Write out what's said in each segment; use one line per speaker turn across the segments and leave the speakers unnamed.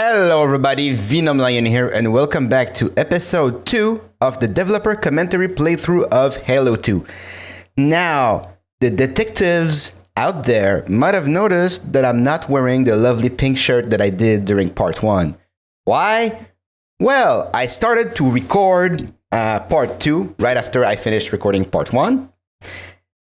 Hello everybody, Venom Lion here, and welcome back to episode 2 of the developer commentary playthrough of Halo 2. Now, the detectives out there might have noticed that I'm not wearing the lovely pink shirt that I did during part 1. Why? Well, I started to record part 2 right after I finished recording part 1.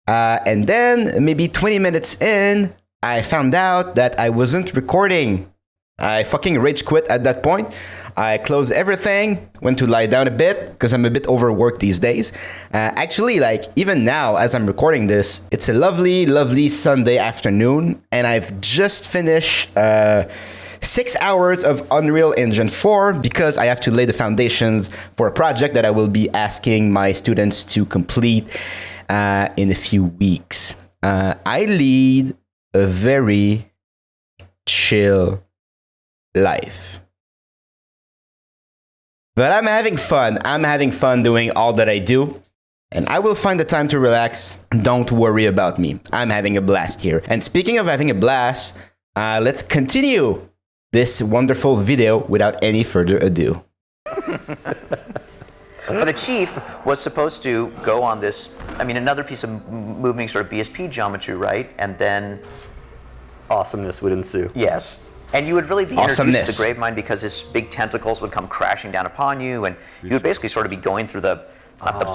And then, maybe 20 minutes in, I found out that I wasn't recording. I fucking rage quit at that point. I closed everything, went to lie down a bit, because I'm a bit overworked these days. Actually, even now, as I'm recording this, it's a lovely, lovely Sunday afternoon, and I've just finished 6 hours of Unreal Engine 4, because I have to lay the foundations for a project that I will be asking my students to complete in a few weeks. I lead a very chill life. But I'm having fun. I'm having fun doing all that I do. And I will find the time to relax. Don't worry about me. I'm having a blast here. And speaking of having a blast, let's continue this wonderful video without any further ado.
But the chief was supposed to go on this, another piece of moving sort of BSP geometry, right? And then
awesomeness would ensue.
Yes. And you would really be introduced to the Gravemind because his big tentacles would come crashing down upon you, and you would basically sort of be going through the, not the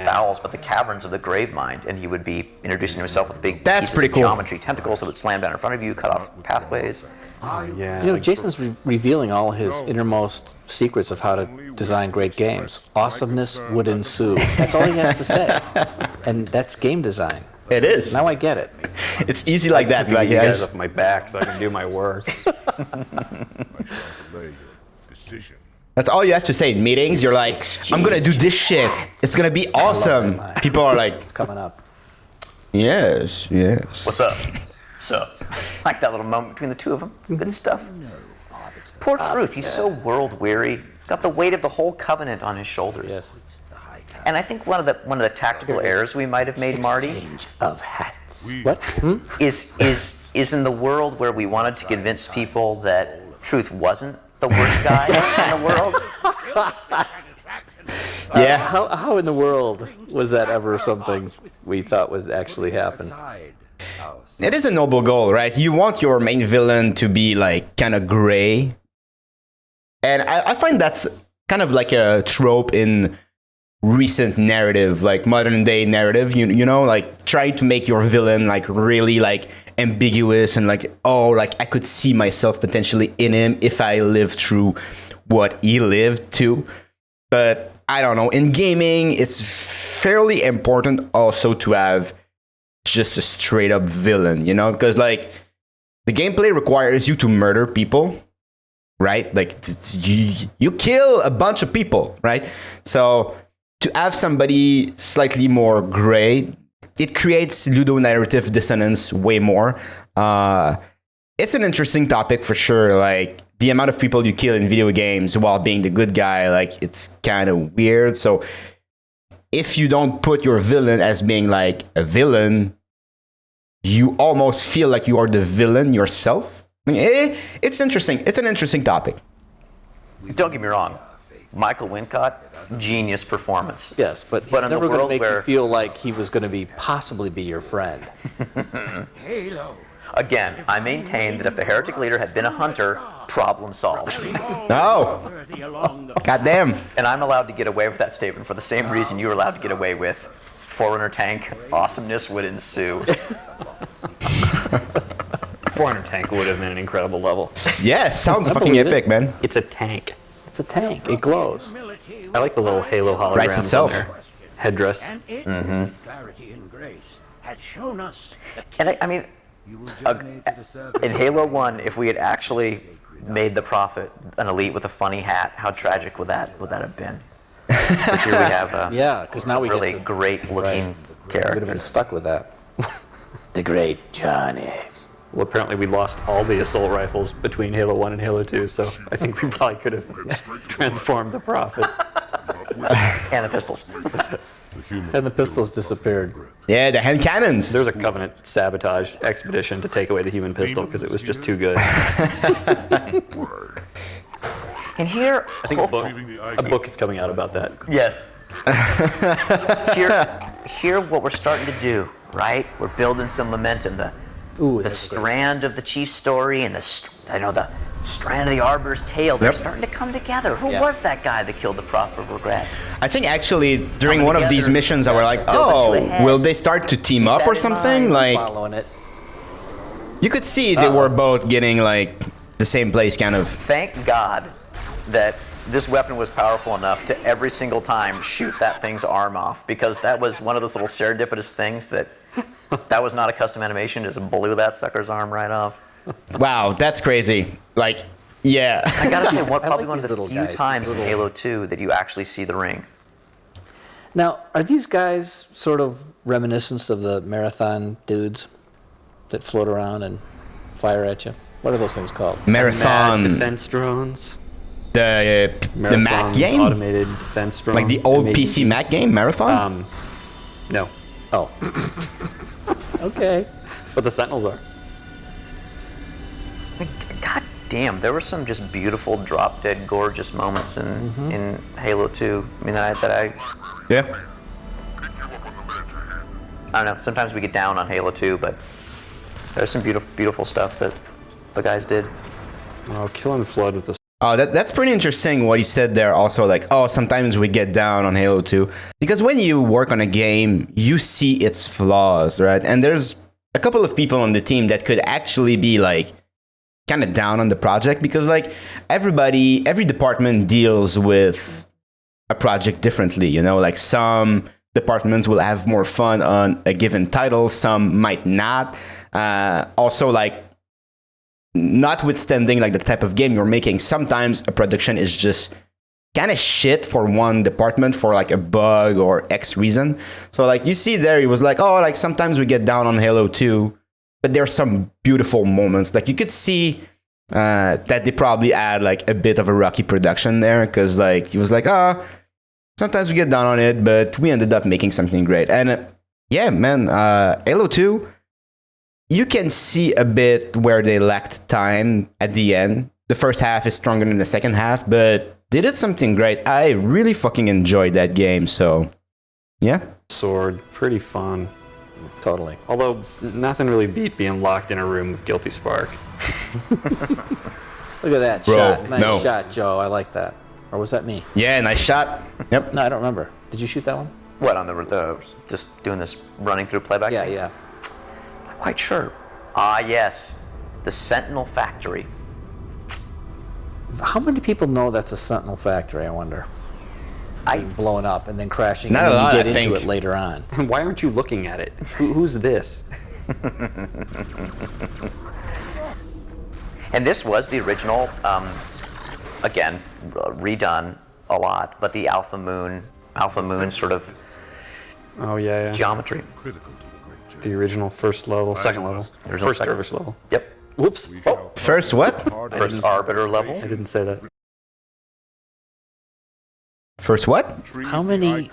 bowels, but the caverns of the Gravemind, and he would be introducing himself with big pieces of geometry, tentacles that would slam down in front of you, cut off pathways.
Jason's revealing all his innermost secrets of how to design great games. Awesomeness would ensue. That's all he has to say. And that's game design.
It is.
Now I get it.
It's easy like that,
right, guys? Off my back so I can do my work.
That's all you have to say in meetings. You're like, I'm gonna do this shit. It's gonna be awesome. People are like,
it's coming up.
Yes.
What's up? Like that little moment between the two of them. It's good stuff. Poor Truth, he's so world weary. He's got the weight of the whole Covenant on his shoulders.
Yes.
And I think one of the tactical errors we might have made, Marty,
of hats. What?
Is in the world where we wanted to convince people that Truth wasn't the worst guy in the world.
Yeah.
How in the world was that ever something we thought would actually happen?
It is a noble goal, right? You want your main villain to be kind of gray. And I find that's kind of like a trope in recent narrative, modern day narrative, you know, trying to make your villain really ambiguous and I could see myself potentially in him if I lived through what he lived too. But I don't know, in gaming it's fairly important also to have just a straight up villain, you know, because the gameplay requires you to murder people, right? You kill a bunch of people, right? So to have somebody slightly more gray, it creates ludonarrative dissonance way more. It's an interesting topic for sure. The amount of people you kill in video games while being the good guy, it's kind of weird. So if you don't put your villain as being a villain, you almost feel like you are the villain yourself. It's interesting. It's an interesting topic.
Don't get me wrong. Michael Wincott, genius performance.
Yes, but
in
never
the
going to
world
make
where
you feel like he was going to possibly be your friend.
Halo.
Again, I maintain that if the heretic leader had been a hunter, problem solved.
No. Goddamn.
And I'm allowed to get away with that statement for the same reason you were allowed to get away with Forerunner tank. Awesomeness would ensue.
Forerunner tank would have been an incredible level.
Yeah, sounds fucking epic, man.
It's a tank.
It's a tank. It glows.
I like the little Halo holograms
Writes itself.
on their headdress.
Clarity and grace had shown us.
And in Halo 1, if we had actually made the Prophet an elite with a funny hat, how tragic would that have been? Because here we have
because now we
really
get to,
great looking
we would have been
characters.
stuck with that. The great Johnny.
Well, apparently we lost all the assault rifles between Halo 1 and Halo 2, so I think we probably could have transformed the Prophet.
And the pistols.
And the pistols disappeared.
Yeah, the hand cannons.
There was a Covenant sabotage expedition to take away the human pistol because it was just too good.
And here,
I think a book is coming out about that.
Yes. Here, what we're starting to do, right? We're building some momentum. The strand of the Chief's story and the strand of the Arbiter's tale. They're starting to come together. Who was that guy that killed the Prophet of Regrets?
I think actually during one of these missions, I were like, oh, will they start to team up or something? Like,
following it.
You could see they were both getting like the same place, kind of.
Thank God that this weapon was powerful enough to every single time shoot that thing's arm off, because that was one of those little serendipitous things that was not a custom animation, just blew that sucker's arm right off.
Wow, that's crazy. Like, yeah.
I gotta say, probably one of the few
guys,
times in Halo 2 that you actually see the ring.
Now, are these guys sort of reminiscent of the marathon dudes that float around and fire at you? What are those things called?
Marathon.
Defense drones.
The Mac game?
Automated defense drone.
Like the old PC Mac game, Marathon?
No.
Oh. Okay.
But the Sentinels are.
God damn, there were some just beautiful, drop-dead, gorgeous moments in Halo 2. I mean,
Yeah.
I don't know, sometimes we get down on Halo 2, but there's some beautiful stuff that the guys did.
Oh, killing Flood with the...
Oh, that's pretty interesting what he said there also, like, oh, sometimes we get down on Halo 2. Because when you work on a game, you see its flaws, right? And there's a couple of people on the team that could actually be, like, kind of down on the project, because, like, every department deals with a project differently, you know? Like, some departments will have more fun on a given title, some might not. Also, like, notwithstanding like the type of game you're making, sometimes a production is just kind of shit for one department for like a bug or X reason. So like you see there, he was like, oh, like sometimes we get down on Halo 2, but there's some beautiful moments. Like you could see that they probably add like a bit of a rocky production there, because like he was like, oh, sometimes we get down on it, but we ended up making something great. And yeah, man, Halo 2, you can see a bit where they lacked time at the end. The first half is stronger than the second half, but they did something great. I really fucking enjoyed that game, so yeah.
Sword, pretty fun.
Totally.
Although, nothing really beat being locked in a room with Guilty Spark.
Look at that
Bro,
shot. Nice
no.
shot, Joe. I like that. Or was that me?
Yeah, nice shot. Yep.
No, I don't remember. Did you shoot that one?
What, on the just doing this running through playback?
Yeah,
thing?
yeah.
Not quite sure. Ah, yes. The Sentinel Factory.
How many people know that's a Sentinel factory, I wonder? Blowing up and then crashing,
Not
and
a
then
lot,
you
I
get into
think.
it later on.
Why aren't you looking at it? Who's this?
And this was the original, again, redone a lot, but the Alpha Moon sort of
Oh, yeah.
geometry.
The original first level, second level. First service level.
Yep.
Whoops.
Oh,
First what?
first Arbiter level.
I didn't say that.
First what?
How many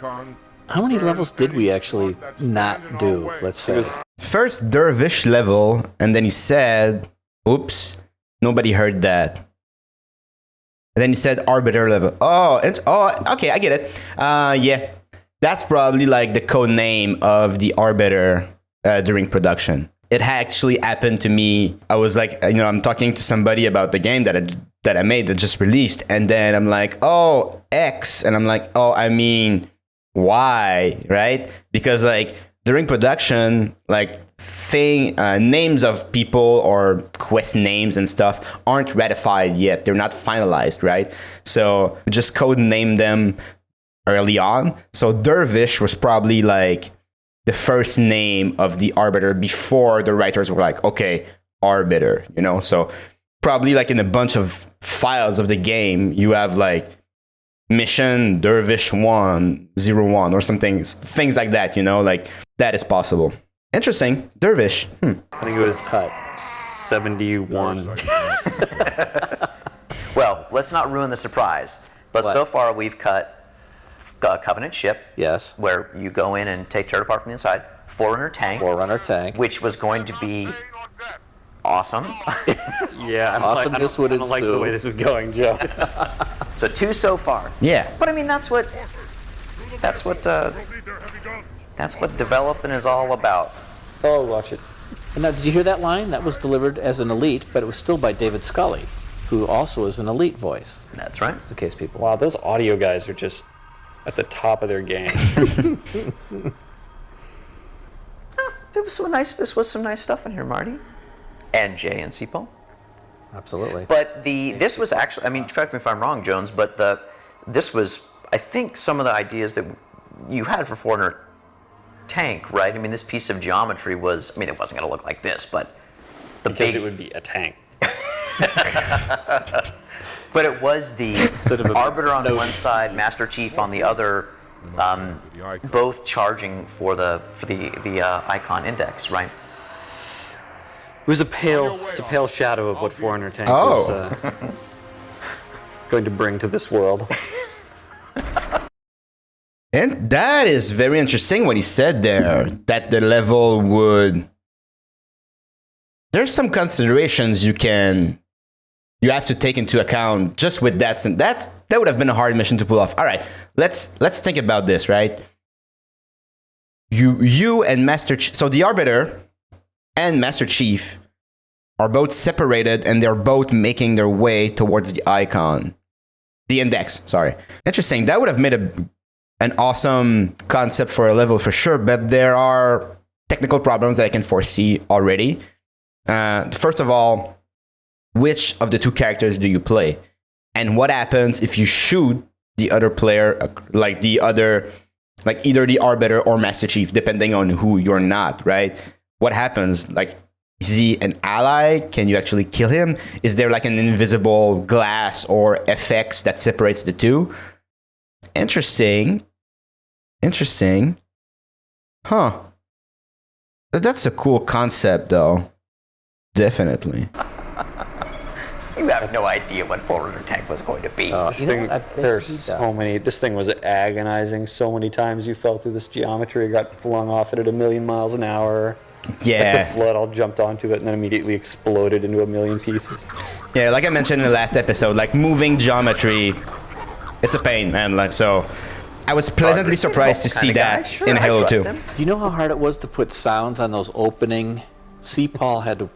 levels did we actually not do, let's say?
First dervish level, and then he said, oops, nobody heard that. And then he said Arbiter level. Oh, okay, I get it. Yeah, that's probably like the code name of the Arbiter during production. It actually happened to me. I was like, I'm talking to somebody about the game that I made that just released, and then I'm like, oh, X, and I'm like, oh, I mean Y, right? Because like during production, like names of people or quest names and stuff aren't ratified yet. They're not finalized, right? So we just code name them early on. So Dervish was probably like the first name of the Arbiter before the writers were like, okay, Arbiter, So probably like in a bunch of files of the game, you have like mission Dervish 101 or something, things like that, like that is possible. Interesting. Dervish.
I think it was cut 71.
Well, let's not ruin the surprise. But so far we've cut Covenant ship.
Yes.
Where you go in and take turret apart from the inside. Forerunner tank. Which was going to be awesome.
Yeah,
Awesomeness would
I don't like the way this is going, Joe.
So 2 so far.
Yeah.
But I mean, that's what developing is all about.
Oh, watch it.
And now, did you hear that line? That was delivered as an elite, but it was still by David Scully, who also is an elite voice.
That's right.
In case people.
Wow, those audio guys are just at the top of their game.
This was some nice stuff in here, Marty. And Jay and Seapo.
Absolutely.
But this was actually, I mean, correct me if I'm wrong, Jones, but this was, I think, some of the ideas that you had for Forerunner tank, right? I mean, this piece of geometry was, I mean, it wasn't going to look like this, but
because it would be a tank.
But it was the Arbiter on one side, Master Chief on the other, both charging for the icon index, right?
It was a pale shadow of what Forerunner tank was going to bring to this world.
And that is very interesting what he said there, that the level would... There's some considerations you have to take into account just with that. That would have been a hard mission to pull off. All right, let's think about this, right? You and Master Chief... So the Arbiter and Master Chief are both separated, and they're both making their way towards the icon. The index, sorry. Interesting. That would have made an awesome concept for a level for sure, but there are technical problems that I can foresee already. First of all, which of the two characters do you play? And what happens if you shoot the other player, like either the Arbiter or Master Chief, depending on who you're not, right? What happens? Like, is he an ally? Can you actually kill him? Is there like an invisible glass or FX that separates the two? Interesting. Huh. That's a cool concept, though. Definitely.
You have no idea what Forerunner tank was going to be.
This thing was agonizing. So many times you fell through this geometry, got flung off it at 1,000,000 miles an hour.
Yeah.
Like the flood all jumped onto it and then immediately exploded into 1,000,000 pieces.
Yeah, like I mentioned in the last episode, like moving geometry, it's a pain, man. Like, so I was pleasantly surprised to see that in Halo 2.
Do you know how hard it was to put sounds on those opening? C-Paul had to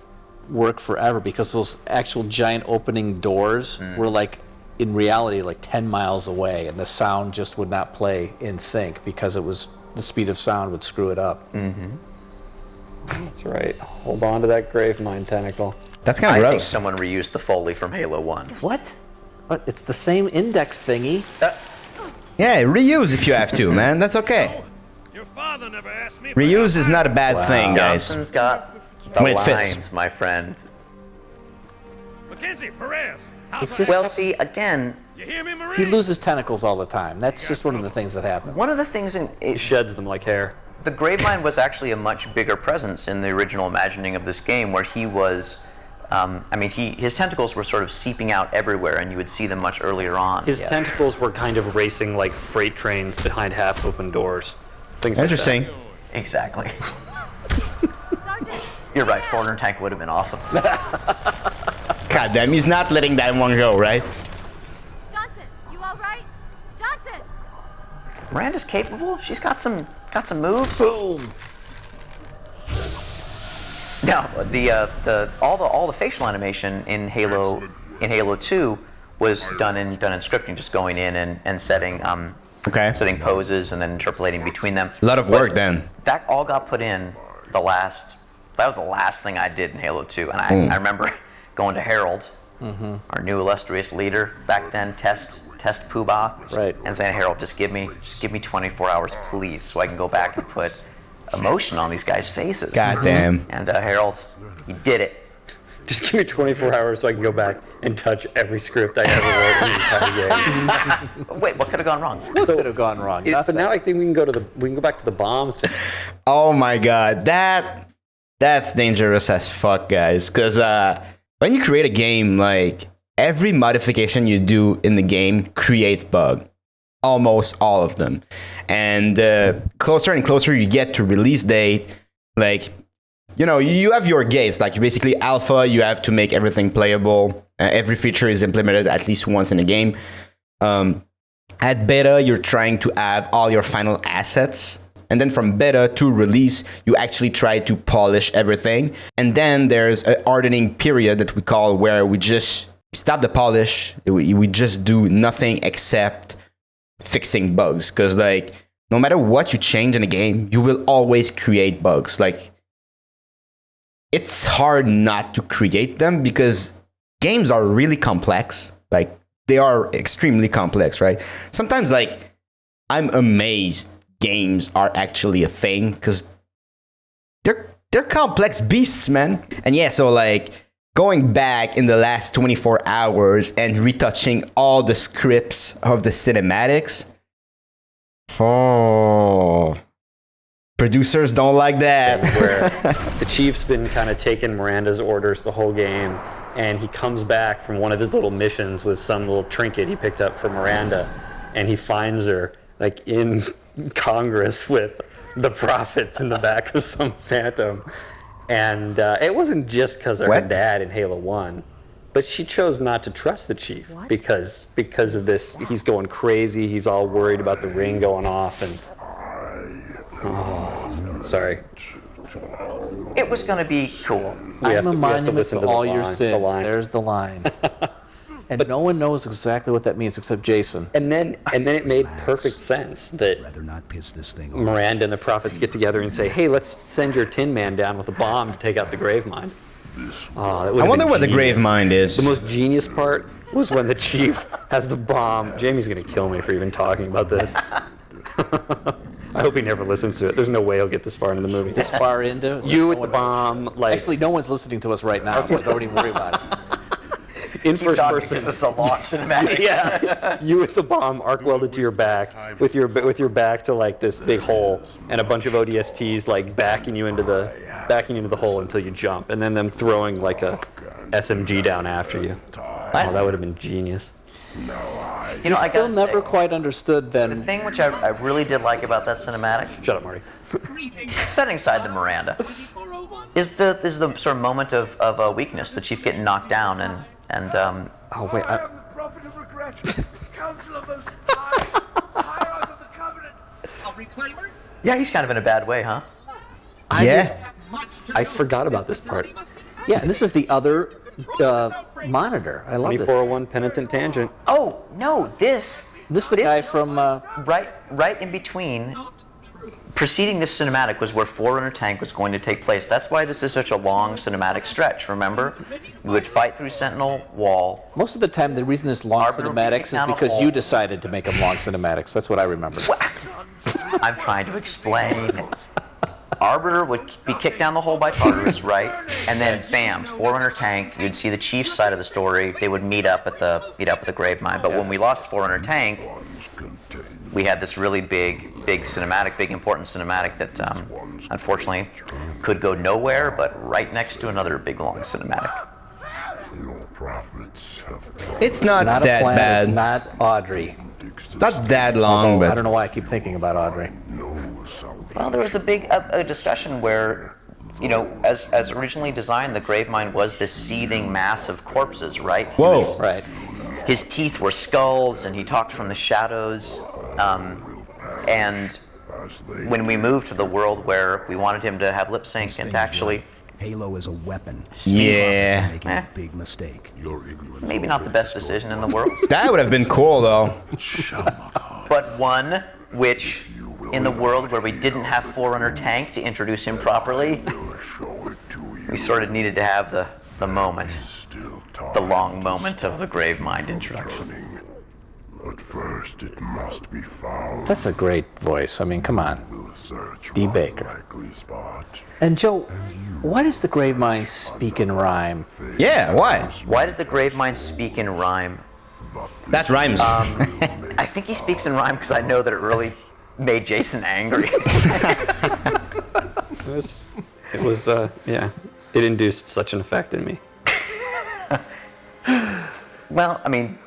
work forever because those actual giant opening doors were like, in reality, like 10 miles away, and the sound just would not play in sync because it was the speed of sound would screw it up.
Mm-hmm.
That's right. Hold on to that Gravemind tentacle.
That's kind of
gross.
gross.
I think someone reused the Foley from Halo 1.
What? It's the same index thingy.
Yeah, reuse if you have to, man. That's okay.
Your father never asked me.
Reuse is not a bad thing, guys.
Johnson's got the
When it
lines,
fits.
my friend.
Mackenzie, Perez.
Well, see, again,
You hear me, Marie?
He loses tentacles all the time. That's just one of the things that happen.
one of the things in
He sheds them like hair.
the Gravemind was actually a much bigger presence in the original imagining of this game, where he was. His tentacles were sort of seeping out everywhere, and you would see them much earlier on.
His tentacles were kind of racing like freight trains behind half-open doors. Things
Interesting.
Like that.
Exactly. You're right. Forerunner tank would have been awesome.
God damn, he's not letting that one go, right?
Johnson, you all right? Johnson!
Miranda's capable. She's got some moves.
Boom!
Now, all the facial animation in Halo 2 was done in scripting, just going in and setting setting poses and then interpolating between them.
A lot of work then.
That all got put in that was the last thing I did in Halo 2, and I remember going to Harold, our new illustrious leader back then, test Poobah,
right,
and saying, Harold, just give me 24 hours, please, so I can go back and put emotion on these guys' faces.
God damn.
And Harold, he did it.
Just give me 24 hours so I can go back and touch every script I ever wrote in the entire game.
Wait, what could have gone wrong?
What could have gone wrong?
But now I think we can go back to the bomb thing.
Oh my god, that's dangerous as fuck, guys. Because when you create a game, like every modification you do in the game creates bug. Almost all of them. And closer and closer you get to release date, like, you know, you have your gates. Like, basically alpha, you have to make everything playable. Every feature is implemented at least once in a game. At beta, you're trying to have all your final assets. And then from beta to release, you actually try to polish everything. And then there's a hardening period that we call where we just stop the polish. We just do nothing except fixing bugs. Because like, no matter what you change in a game, you will always create bugs. Like, it's hard not to create them because games are really complex. Like, they are extremely complex, right? Sometimes, like, I'm amazed games are actually a thing because they're complex beasts, man. And yeah, so like going back in the last 24 hours and retouching all the scripts of the cinematics. Oh, producers don't like that.
Where the chief's been kind of taking Miranda's orders the whole game, and he comes back from one of his little missions with some little trinket he picked up for Miranda, and he finds her like in Congress with the prophets in the back of some Phantom. And it wasn't just because of her dad in Halo 1, but she chose not to trust the chief because of this. He's going crazy. He's all worried about the ring going off. And sorry.
It was going to be cool.
I'm a monument to all your sins. There's the line. And no one knows exactly what that means except Jason.
And then it made perfect sense that Miranda and the prophets get together and say, hey, let's send your Tin Man down with a bomb to take out the Gravemind.
I wonder what the Gravemind is.
The most genius part was when the chief has the bomb. Jamie's going to kill me for even talking about this. I hope he never listens to it. There's no way he'll get this far into the movie.
This far into?
You with the bomb. Like,
actually, no one's listening to us right now, so don't even worry about it.
In first person.
This is a launch cinematic.
Yeah. You with the bomb arc welded to your back, with your back to like this big hole, and a bunch of ODSTs like backing you into the hole until you jump, and then them throwing like a SMG down after you. Oh, that would have been genius.
You know, I
still never quite understood then.
The thing which I really did like about that cinematic.
Shut up, Marty.
Setting aside the Miranda, is the sort of moment of weakness, the chief getting knocked down and
oh wait.
Yeah, he's kind of in a bad way, huh?
Yeah.
I forgot about this part.
Yeah, and this is the other monitor. I love this.
2401 Penitent Tangent.
Oh no, this
is the guy from
right in between. Preceding this cinematic was where Forerunner Tank was going to take place. That's why this is such a long cinematic stretch, remember? We would fight through Sentinel Wall.
Most of the time, the reason there's long cinematics is because you decided to make them long cinematics. That's what I remember.
I'm trying to explain. Arbiter would be kicked down the hole by Tartarus, right? And then, bam, Forerunner Tank. You'd see the Chief's side of the story. They would meet up at the Gravemind. But when we lost Forerunner Tank, we had this really big cinematic, big important cinematic that unfortunately could go nowhere, but right next to another big long cinematic.
It's not that bad.
It's not Audrey.
It's not that long, but
I don't know why I keep thinking about Audrey.
Well, there was a discussion where, you know, as originally designed, the Gravemind was this seething mass of corpses, right?
Whoa.
Right.
His teeth were skulls, and he talked from the shadows. And when we moved to the world where we wanted him to have lip sync and to actually
Halo is a weapon.
Yeah.
Making a big mistake.
maybe not the best decision in the world,
that would have been cool though.
but one which, in the world where we didn't have Forerunner Tank to introduce him properly, we sort of needed to have the moment, the long moment of the Gravemind introduction.
But first it must be found.
That's a great voice. I mean, come on.
We'll search
D.
one
Baker.
likely spot.
And Joe, why does the Gravemind speak in rhyme?
Yeah, why?
Why did the Gravemind speak in rhyme?
That rhymes.
I think he speaks in rhyme because I know that it really made Jason angry.
It induced such an effect in me.
Well, I mean,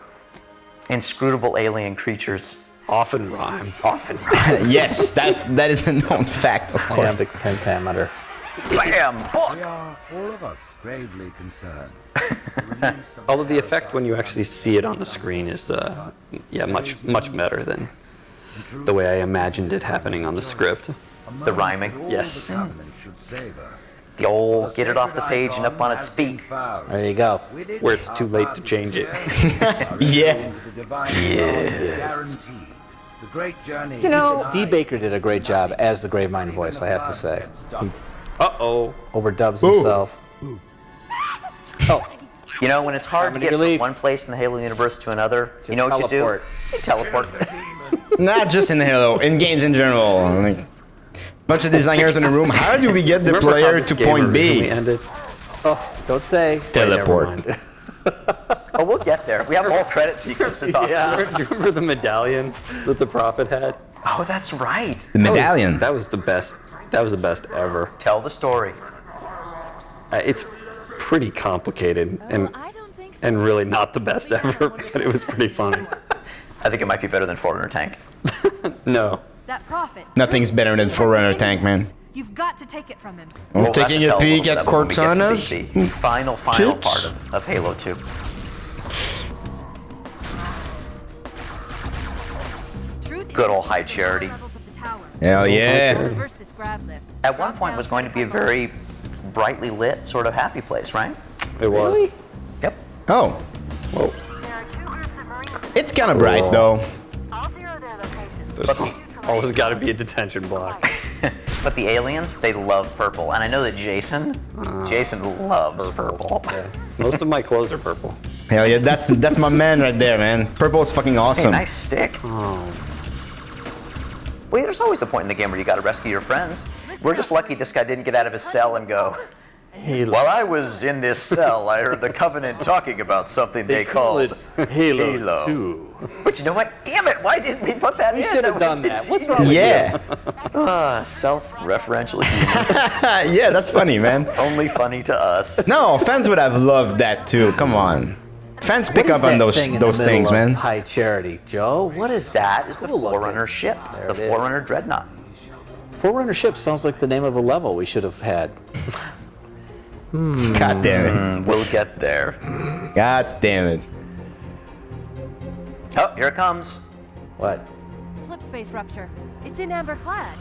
inscrutable alien creatures
Often rhyme.
often rhyme.
Yes, that is a known fact, of
I
course.
have the pentameter.
Bam! Book!
We are all of us gravely concerned.
Although the effect when you actually see it on the screen is, much better than the way I imagined it happening on the script.
The rhyming.
Yes.
The old get it off the page and up on its feet.
There you go.
Where it's too late to change it.
Yeah.
Yes.
You know,
D. Baker did a great job as the Gravemind voice, I have to say. He
Uh-oh.
overdubs himself. Oh,
You know, when it's hard to get
relief.
from one place in the Halo universe to another, you know what
teleport.
you do? You teleport.
Not just in Halo, in games in general. Like, bunch of designers in a room. How do we get the
Remember how
player
this
to
game
point
originally
B?
ended?
oh, don't say.
Teleport.
Never mind.
Oh, we'll get there. We have a whole credit sequence to talk about.
Do you remember the medallion that the Prophet had?
Oh, that's right.
The medallion.
That was the best. That was the best ever.
Tell the story.
It's pretty complicated and
I don't think so.
and really not the best ever, but it was pretty funny.
I think it might be better than Forerunner Tank.
No.
That prophet.
Nothing's better than Forerunner Tank, man.
You've got to take it from him.
I'm
We'll have
taking
to
a
tell
peek
little
at
bit when we get to
Cortana's.
the final
tits.
part of Halo 2. Good old High Charity.
Hell yeah.
Reverse this grav lift.
At one point was going to be a very brightly lit, sort of happy place, right?
It was.
Yep.
Oh,
Whoa.
it's kind of bright though.
There's always got to be a detention block.
But the aliens, they love purple. And I know that Jason loves purple.
Yeah. Most of my clothes are purple.
Hell yeah, that's my man right there, man. Purple is fucking
Hey,
awesome.
nice stick. Wait, there's always the point in the game where you gotta rescue your friends. We're just lucky this guy didn't get out of his cell and go, while I was in this cell, I heard the Covenant talking about something they called
Halo 2.
But you know what? Damn it, why didn't we put that in?
You should have done that. What's wrong with
Yeah.
Self-referential humor.
Yeah, that's funny, man.
Only funny to us.
No, fans would have loved that too. Come on. Fans pick
What is
up on
that
those
thing in the
those
middle
things,
of
man.
High Charity, Joe. What is that?
That is the
Cool looking.
Forerunner ship, the
it is.
Forerunner Dreadnought.
Forerunner ship sounds like the name of a level we should have had.
God damn it.
We'll get there.
God damn it.
Oh, here it comes.
What?
Slip space rupture. It's in amber clad.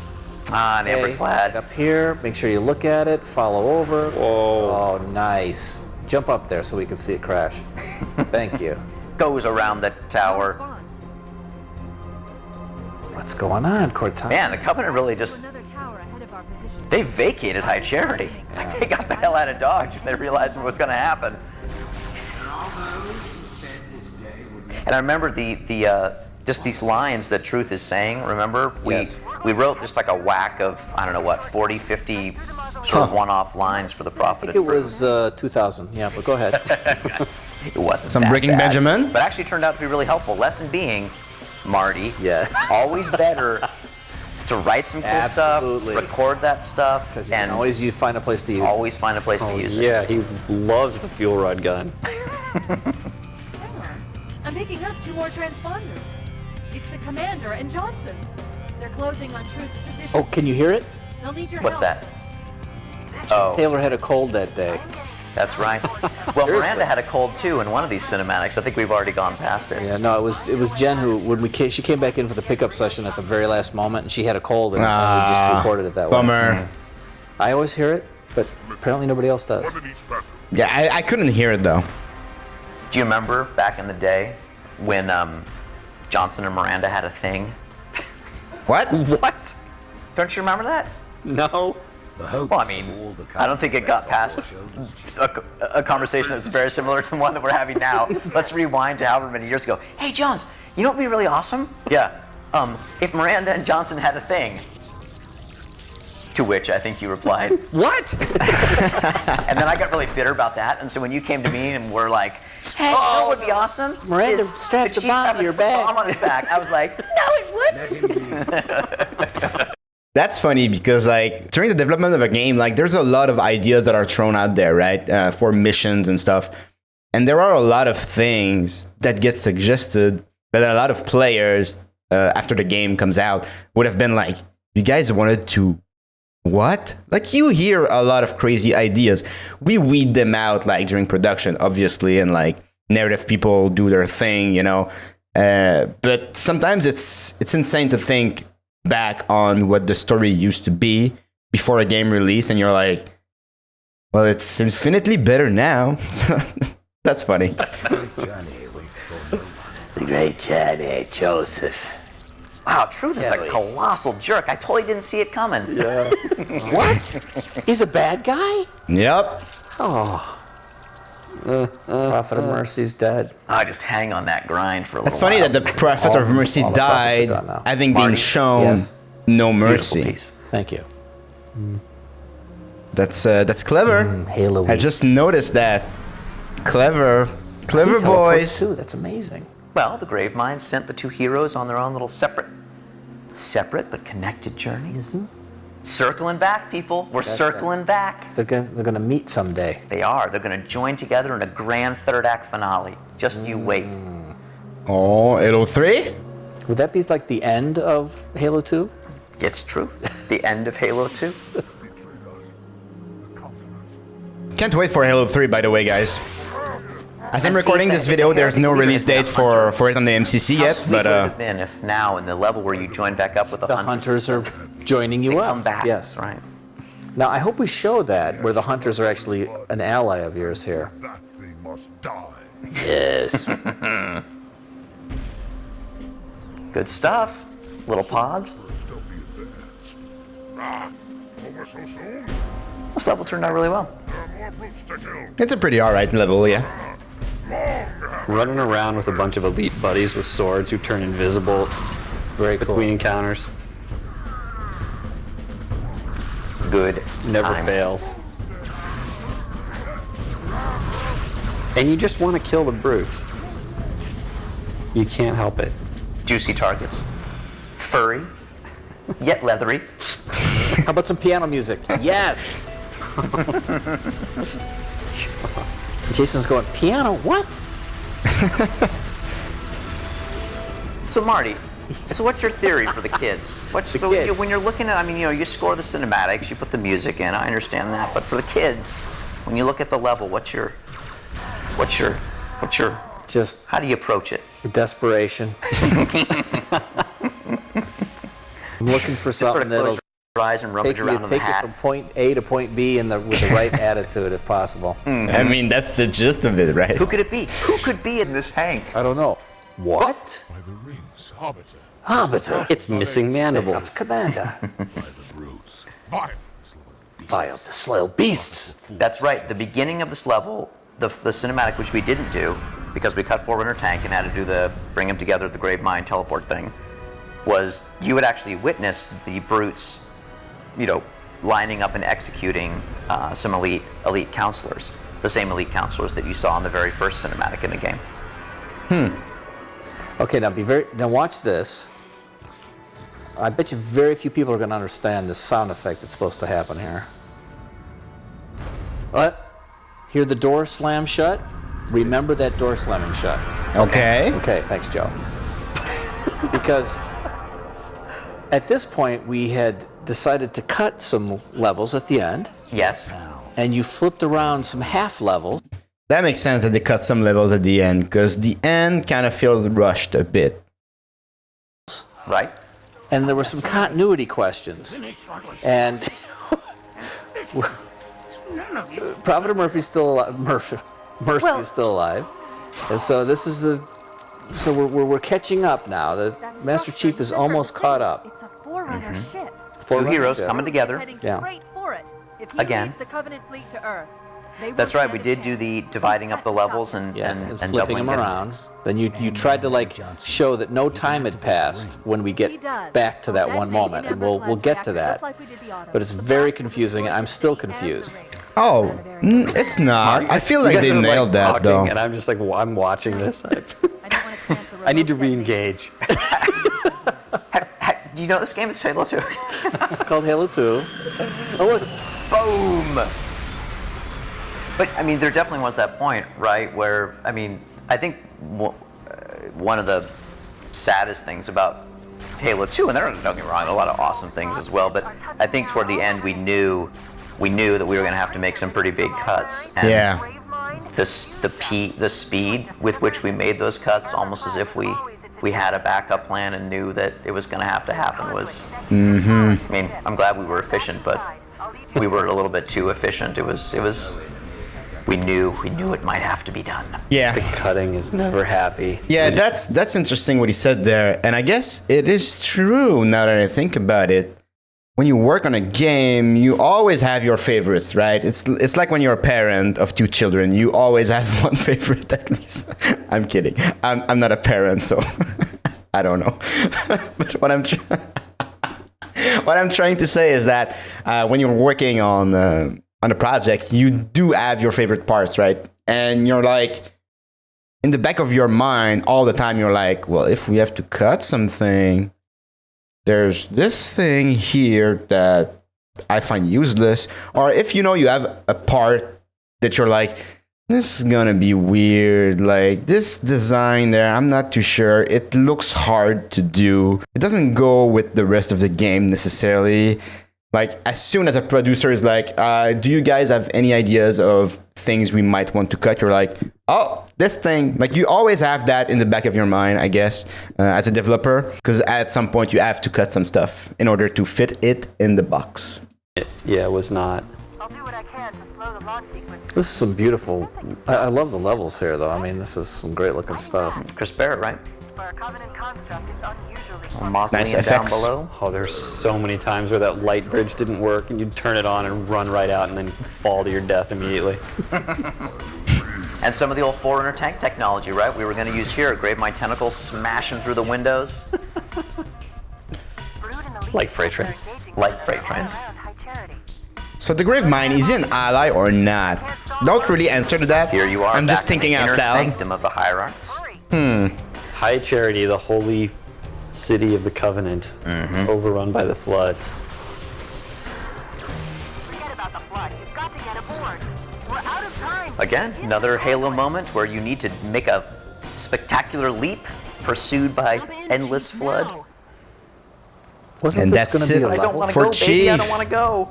Ah, an
Okay,
amberclad.
up here, make sure you look at it, follow over.
Whoa.
Oh, nice. Jump up there so we can see it crash. Thank you.
Goes around the tower.
Response.
What's going on, Cortana?
Man, the Covenant really just,
Another tower ahead of our position.
they vacated High Charity. Like they got the hell out of Dodge when they realized what was going to happen. And I remember the just these lines that Truth is saying, remember?
Yes.
We wrote just like a whack of, I don't know what, 40, 50 sort of one-off lines for the
I
Prophet
think
of
it
Truth.
was 2000. Yeah, but go ahead.
It wasn't
Some
that
Breaking
bad,
Benjamin?
but actually turned out to be really helpful. Lesson being, Marty,
Yeah.
always better to write some cool
Absolutely.
stuff, record that stuff,
Because you
and
can always you find a place to use it.
always find a place to use it.
Yeah, he loves the fuel rod gun.
I'm picking up 2 more transponders. It's the Commander and Johnson. They're closing on Truth's position.
Oh, can you hear it?
They'll need your
What's
help.
that? Oh,
Taylor had a cold that day.
that's right. Well, Miranda had a cold too in one of these cinematics. I think we've already gone past it.
Yeah, no, it was Jen who she came back in for the pickup session at the very last moment, and she had a cold, and we just recorded it that way.
Bummer.
I always hear it, but apparently nobody else does.
Yeah, I couldn't hear it though.
Do you remember back in the day when Johnson and Miranda had a thing?
What?
What?
Don't you remember that?
No.
Well, I mean, I don't think it got past a conversation that's very similar to the one that we're having now. Let's rewind to however many years ago. Hey, Johns, you know what would be really awesome? Yeah. If Miranda and Johnson had a thing. To which I think you replied,
What?
and then I got really bitter about that. And so when you came to me and were like, hey, you know what would be awesome?
Miranda
Is
strapped
the
the bomb
chief
to your
having a
back.
bomb on his back. I was like, no, it wouldn't.
That's funny because like during the development of a game, like there's a lot of ideas that are thrown out there, right? For missions and stuff. And there are a lot of things that get suggested that a lot of players after the game comes out would have been like, you guys wanted to what? Like, you hear a lot of crazy ideas. We weed them out, like, during production, obviously, and, like, narrative people do their thing, you know. But sometimes it's insane to think back on what the story used to be before a game released, and you're like, well, it's infinitely better now. So that's funny.
The great Johnny Joseph.
Wow, Truth is a colossal jerk. I totally didn't see it coming.
Yeah. What? He's a bad guy?
Yep.
Oh. Prophet of Mercy's dead.
I just hang on that grind for a
That's
little
funny
while.
that the Prophet of Mercy
all the prophets are
died,
gone now.
having been
Marty?
shown
Yes.
no
Beautiful
mercy.
piece.
Thank you.
That's clever.
Halo
I
week.
just noticed that. Clever
He teleports
boys.
too. That's amazing.
Well, the Gravemind sent the two heroes on their own little separate but connected journeys. Circling back, people. We're circling back.
They're gonna meet someday.
They are. They're going to join together in a grand third act finale. Just you wait.
Oh, Halo 3?
Would that be like the end of Halo 2?
It's true. The end of Halo 2.
Can't wait for Halo 3, by the way, guys. As I'm
And see,
recording this
if
video,
they
there's no
hadn't
release
even
date for it on the MCC
How
yet,
sweet
but
would it have been if now in the level where you join back up with the,
The hunters are joining you
they
up.
come back.
Yes.
Right.
Now I hope we show that where the hunters are actually an ally of yours here.
That thing must die.
Yes.
Good stuff. Little pods.
Still be advanced. Over so soon?
This level turned out really well.
There are more brutes to kill.
it's a pretty alright level, yeah.
Running around with a bunch of elite buddies with swords who turn invisible
Very
between
cool.
encounters.
Good.
Never
times.
fails. And you just want to kill the brutes. You can't help it.
Juicy targets. Furry. Yet leathery.
How about some piano music? Yes. Jason's going, piano? What?
So Marty, so what's your theory for the kids? What's
kids.
when you're looking at? I mean, you score the cinematics, you put the music in. I understand that, but for the kids, when you look at the level, what's your?
Just
How do you approach it?
desperation. I'm looking for
Sort
something
of
that'll
close your eyes and rummage
take
around in the
it
hat.
from point A to point B with the right attitude, if possible.
I mean, that's the gist of it, right?
Who could it be? Who could be in this tank?
I don't know. What?
By the rings, Arbiter.
Arbiter.
It's missing mandible.
Commander.
By the brutes. Violence.
Vile to slay beasts.
That's right. The beginning of this level, the cinematic, which we didn't do because we cut forward in our tank and had to do the bring them together, the Gravemind teleport thing, was you would actually witness the brutes, lining up and executing some elite counselors, the same elite counselors that you saw in the very first cinematic in the game.
Okay, now watch this. I bet you very few people are going to understand this sound effect that's supposed to happen here. What? Hear the door slam shut? Remember that door slamming shut.
Okay.
Okay, thanks, Joe. Because at this point, we had decided to cut some levels at the end,
Yes.
and you flipped around some half levels.
That makes sense that they cut some levels at the end, because the end kind of feels rushed a bit.
Right.
And there were some continuity questions. And Prophet of Murphy's still alive. Mercy is still alive. And so this is so we're catching up now. The Master Chief is almost caught up.
It's a Forerunner ship.
Two heroes
ship.
coming together.
Heading
Yeah.
straight for it. If he
Again.
leads the Covenant fleet to Earth, they will
That's right.
stand
We
a
did do
chance.
the dividing up the levels and
Yes,
and,
and
and
flipping
doubling
them around. Then you tried to show that no time had passed when we
He
get
does.
back to that one
Detonate
moment,
an
and we'll
Everclass
get to
reactor
that.
just like we did the Autumn.
But it's
The
very
blast
confusing, and I'm
destroys
still
the ship and
confused.
the ring.
Oh, it's not. I feel like
You guys
they
are,
nailed that,
talking,
though.
And I'm just like, well, I'm watching this.
I don't want to chance the
I need to
remote detonation.
re-engage.
Do you know this game? It's Halo 2.
It's called Halo 2. Oh, look.
Boom! But, I mean, there definitely was that point, right, where, I mean, I think one of the saddest things about Halo 2, and don't get me wrong, a lot of awesome things as well. But I think toward the end, we knew that we were going to have to make some pretty big cuts. And
Yeah.
the speed with which we made those cuts, almost as if we had a backup plan and knew that it was going to have to happen, was. I mean, I'm glad we were efficient, but we were a little bit too efficient. It was. We knew it might have to be done.
Yeah.
The cutting is never happy.
Yeah, that's interesting what he said there, and I guess it is true now that I think about it. When you work on a game, you always have your favorites, right? It's like when you're a parent of 2 children, you always have one favorite at least. I'm kidding. I'm not a parent, so I don't know. But what I'm trying to say is that when you're working on a project, you do have your favorite parts, right? And you're like, in the back of your mind all the time, you're like, well, if we have to cut something, there's this thing here that I find useless. Or if you have a part that you're like, this is gonna be weird, like this design there, I'm not too sure. It looks hard to do. It doesn't go with the rest of the game necessarily. Like, as soon as a producer is like, do you guys have any ideas of things we might want to cut? You're like, oh, this thing. Like, you always have that in the back of your mind, I guess, as a developer. Because at some point, you have to cut some stuff in order to fit it in the box.
Yeah, it was not.
I'll do what I can to slow the launch sequence.
This is some beautiful. I love the levels here, though. I mean, this is some great looking stuff.
Chris Barrett, right?
For a Covenant construct, it's unusually
Mausoleum
Nice
down
effects.
below.
Oh, there's so many times where that light bridge didn't work, and you'd turn it on and run right out, and then fall to your death immediately.
And some of the old Forerunner tank technology, right? We were going to use here, Gravemind tentacles smashing through the windows.
Like freight trains.
Like freight trains.
So the Gravemind, is he an ally or not? Don't really answer to that.
Here you are.
I'm just
back in the
thinking out
inner
loud.
sanctum of the hierarchs.
High Charity, the holy city of the Covenant, overrun by the Flood.
Forget about the flood. You've got to get aboard. We're out of time.
Again, another Halo moment where you need to make a spectacular leap pursued by endless flood.
Wasn't
And
this
that's
going to be
it.
a
I don't
level?
want to
For
go, baby. I
Chief.
don't want to go.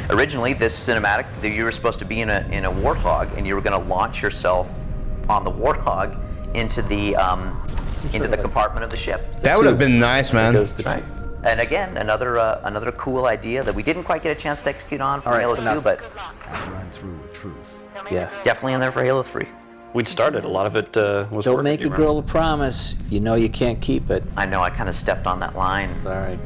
Originally, this cinematic, you were supposed to be in a Warthog, and you were going to launch yourself on the Warthog into the compartment of the ship.
That would have been nice, man.
Goes to
Right. And again, another cool idea that we didn't quite get a chance to execute on for
All right,
Halo
enough.
2, but
After I'm through with truth.
Yes.
definitely in there for Halo 3.
We'd started. A lot of it was
Don't
work
make
to
a
do,
girl a promise. You know you can't keep it.
I know I kind of stepped on that line.
Sorry.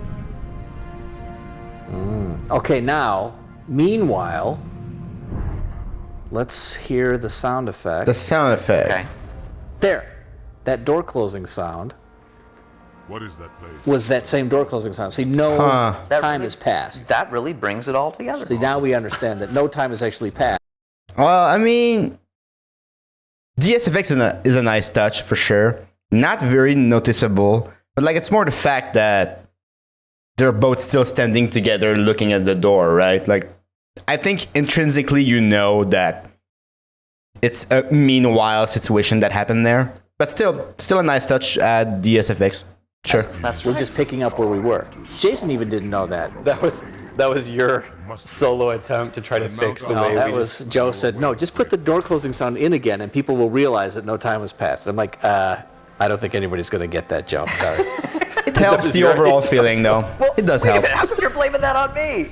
Okay, now, meanwhile, let's hear the sound effect.
The sound effect.
Okay.
There. That door closing sound
What is that place?
was that same door closing sound. See, no
That
time
really-
has passed.
That really brings it all together.
See, now we understand that no time has actually passed.
Well, I mean, DSFX is a nice touch for sure. Not very noticeable, but like it's more the fact that they're both still standing together looking at the door, right? Like, I think intrinsically you know that it's a meanwhile situation that happened there. But still a nice touch at DSFX. Sure.
That's
We're
right.
just picking up where we were. Jason even didn't know that.
That was your solo attempt to try to fix the
No,
way
that
we
was Joe said, no, just put the door closing sound in again and people will realize that no time has passed. I'm like, I don't think anybody's going to get that, Joe. Sorry.
It helps the overall feeling, though. It does
Wait a
help.
minute, how come you're blaming that on me?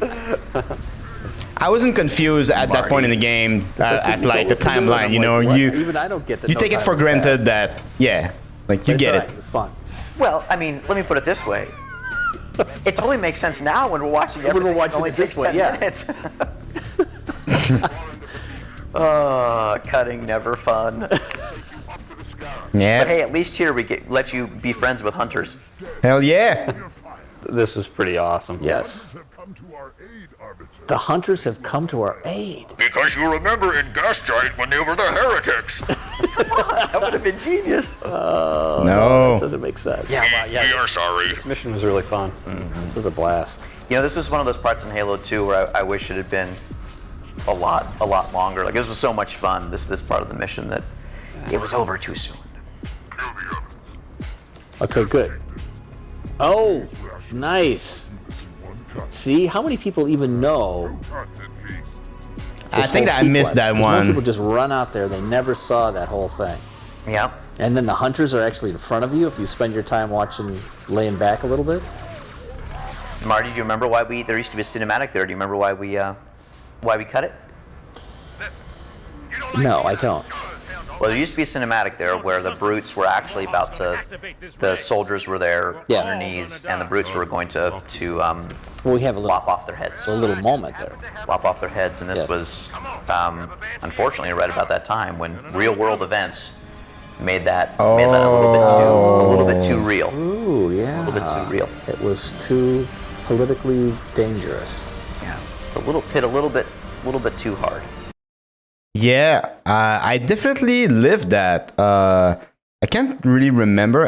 I wasn't confused at that point in the game, at like the timeline. You know,
Even I don't get that.
you
no
take it
time
for
has
granted
passed.
that, yeah, like you
It's
get
all right,
it.
It was fun.
Well, I mean, let me put it this way. It totally makes sense now when we're watching everything.
we're watching
only
it this
takes
way,
10
yeah.
minutes. Cutting never fun.
Yeah.
But hey, at least here we let you be friends with hunters.
Hell yeah.
This was pretty awesome.
Yes.
Have come to our aid, Arbiter.
The hunters have come to our aid.
Because you remember in Gas Giant when they were the heretics.
That would have been genius.
No.
Doesn't make sense.
Yeah, wow,
We
yeah.
are sorry.
This mission was really fun.
This is a blast.
You know, this is one of those parts in Halo 2 where I wish it had been a lot longer. Like, this was so much fun, this part of the mission, that it was over too soon.
Okay, good. Oh, nice. See, how many people even know?
I think that I missed that one.
Most people just run out there. They never saw that whole thing.
Yeah.
And then the hunters are actually in front of you if you spend your time watching, laying back a little bit.
Marty, do you remember why there used to be a cinematic there? Do you remember why we cut it?
No, I don't.
Well, there used to be a cinematic there where the brutes were actually about to, the soldiers were there on their knees, and the brutes were going to
well, we have a little,
lop off their heads.
A little moment there.
Lop off their heads, and this was, unfortunately, right about that time when real-world events made that a little bit too real.
Ooh, yeah.
A little bit too real.
It was too politically dangerous.
Yeah, just a little bit too hard.
Yeah, I definitely lived that. I can't really remember,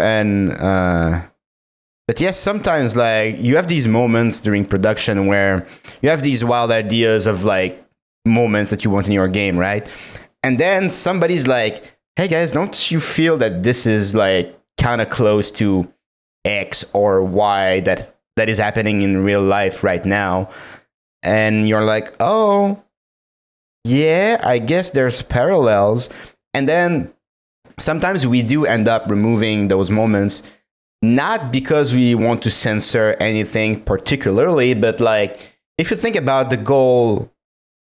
but yes, sometimes like you have these moments during production where you have these wild ideas of like moments that you want in your game, right? And then somebody's like, "Hey guys, don't you feel that this is like kind of close to X or Y that is happening in real life right now?" And you're like, "Oh, yeah, I guess there's parallels." And then sometimes we do end up removing those moments, not because we want to censor anything particularly, but like if you think about the goals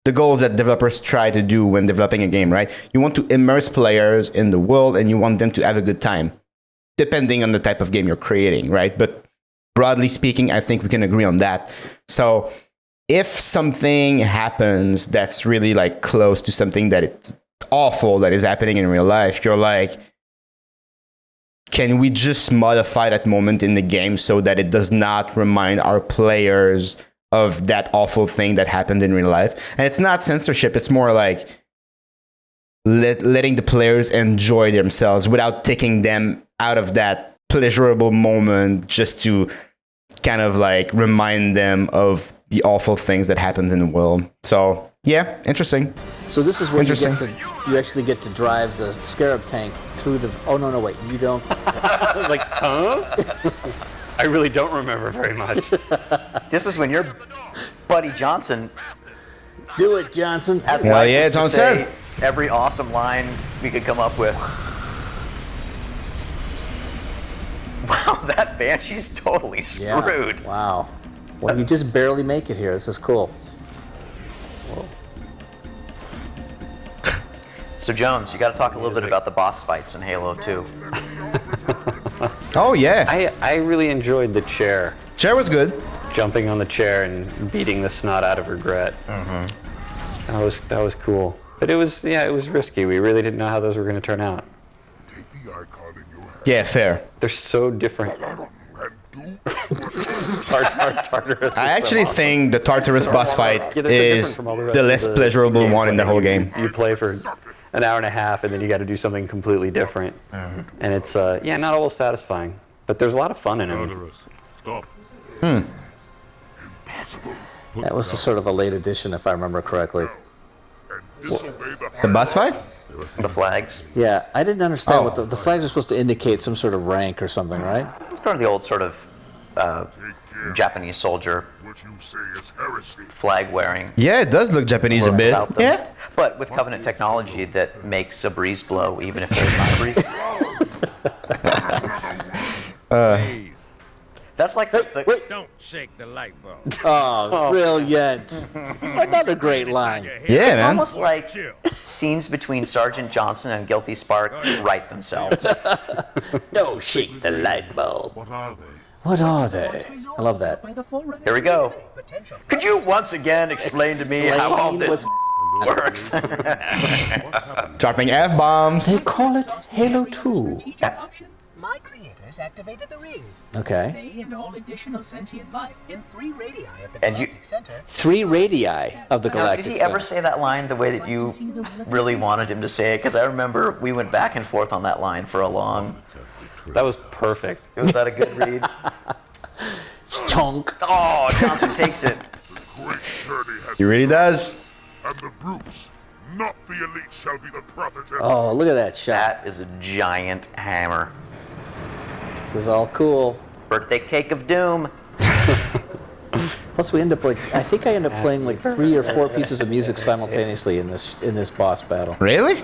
that developers try to do when developing a game, right? You want to immerse players in the world and you want them to have a good time, depending on the type of game you're creating, right? But broadly speaking, I think we can agree on that. So if something happens that's really like close to something that it's awful that is happening in real life, you're like, can we just modify that moment in the game so that it does not remind our players of that awful thing that happened in real life? And it's not censorship, it's more like letting the players enjoy themselves without taking them out of that pleasurable moment just to kind of like remind them of the awful things that happened in the world. So yeah, interesting.
So this is where you actually get to drive the Scarab tank through the. Oh no, wait, you don't.
I was like, huh? I really don't remember very much.
This is when your buddy Johnson.
Do it, Johnson.
Has license to say every awesome line we could come up with. Wow, that Banshee's totally screwed.
Yeah. Wow. Well, you just barely make it here. This is cool. Whoa.
So Jones, you got to talk a little bit about the boss fights in Halo 2.
Oh yeah.
I really enjoyed the chair.
Chair was good.
Jumping on the chair and beating the snot out of regret. Mm-hmm. That was cool. But it was risky. We really didn't know how those were going to turn out.
Yeah, fair.
They're so different.
I actually think the Tartarus boss fight is the less pleasurable one in the whole game.
You play for an hour and a half and then you got to do something completely different. And it's not always satisfying, but there's a lot of fun in it.
That was sort of a late addition, if I remember correctly.
The boss fight?
The flags.
Yeah, I didn't understand what the flags are supposed to indicate some sort of rank or something, right?
It's part of the old sort of Japanese soldier flag wearing.
Yeah, it does look Japanese a bit. Yeah.
But with Covenant technology that makes a breeze blow even if there's not a breeze. That's like
Wait. Don't shake the light bulb.
Oh, brilliant. Another great line.
Yeah,
it's
man.
almost like scenes between Sergeant Johnson and Guilty Spark write themselves.
Don't shake the light bulb.
What are they?
I love that.
Here we go. Could you once again explain to me how all this works?
Dropping F-bombs.
They call it Halo 2.
My creators activated the rings.
Okay.
They and all additional sentient life in 3 radii of the
And
galactic center.
3 radii of the
Now,
galactic
did he
center.
ever say that line the way that you really wanted him to say it? Because I remember we went back and forth on that line for a long.
That was perfect.
Was that a good read?
Chunk.
Oh, Johnson takes it.
He really does.
And the brutes, not the elite, shall be the prophets.
Oh, look at that shot.
That is a giant hammer.
This is all cool.
Birthday cake of doom.
Plus, we end up I think I end up playing like 3 or 4 pieces of music simultaneously in this boss battle.
Really?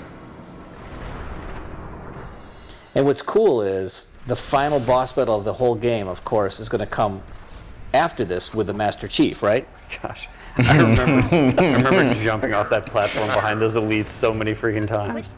And what's cool is the final boss battle of the whole game, of course, is going to come after this with the Master Chief, right?
Gosh, I remember jumping off that platform behind those elites so many freaking times.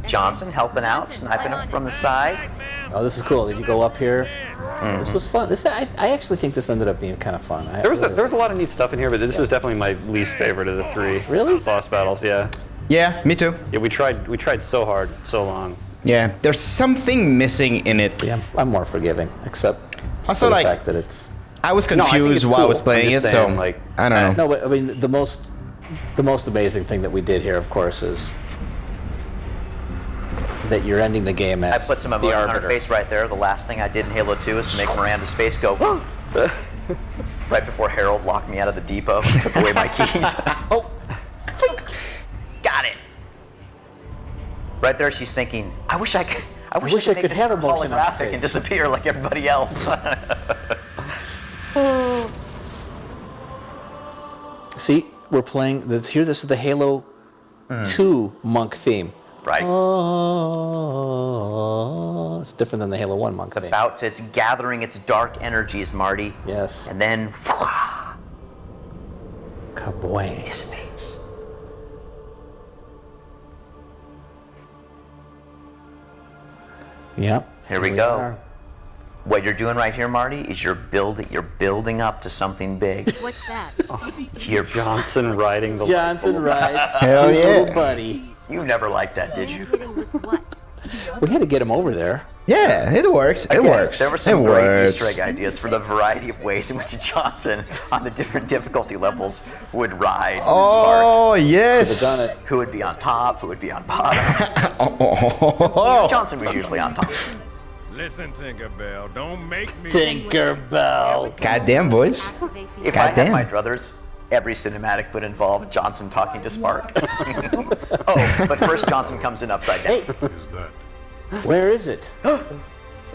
Johnson helping out, sniping him from the side.
Oh, this is cool. Did you go up here? Mm-hmm. This was fun. I actually think this ended up being kind of fun.
There was a lot of neat stuff in here, but this was definitely my least favorite of the 3
really
boss battles. Yeah.
Yeah, me too.
Yeah, we tried so hard, so long.
Yeah, there's something missing in it.
Yeah, I'm more forgiving, except
also
for the
like
fact that it's.
I was confused while I was playing it, so like I don't know.
No, but I mean the most amazing thing that we did here, of course, is that you're ending the game as
I put some emotion on her face right there. The last thing I did in Halo 2 is to make Miranda's face go right before Harold locked me out of the depot and took away my keys.
Oh,
got it. Right there, she's thinking, I wish I could
have a motion
holographic and disappear like everybody else.
See, we're playing this here. This is the Halo 2 monk theme.
Right.
Oh, it's different than the Halo 1 monk theme.
It's gathering its dark energies, Marty.
Yes.
And then
kabwang.
Dissipates.
Yep.
Here we go. What you're doing right here, Marty, is you're building up to something big.
What's that?
You're
Johnson riding the
Johnson rides
Hell
his
yeah.
little buddy.
You never liked that, did you?
We had to get him over there.
Yeah, it works. It works.
There were some great Easter egg ideas for the variety of ways in which Johnson, on the different difficulty levels, would ride.
Oh, yes.
Done it.
Who would be on top? Who would be on bottom? Johnson was usually on top.
Listen, Tinkerbell, don't make me.
Tinkerbell.
Goddamn, boys.
If I had my druthers, every cinematic would involve Johnson talking to Spark. Oh, but first Johnson comes in upside down.
Hey, where is it?
Da,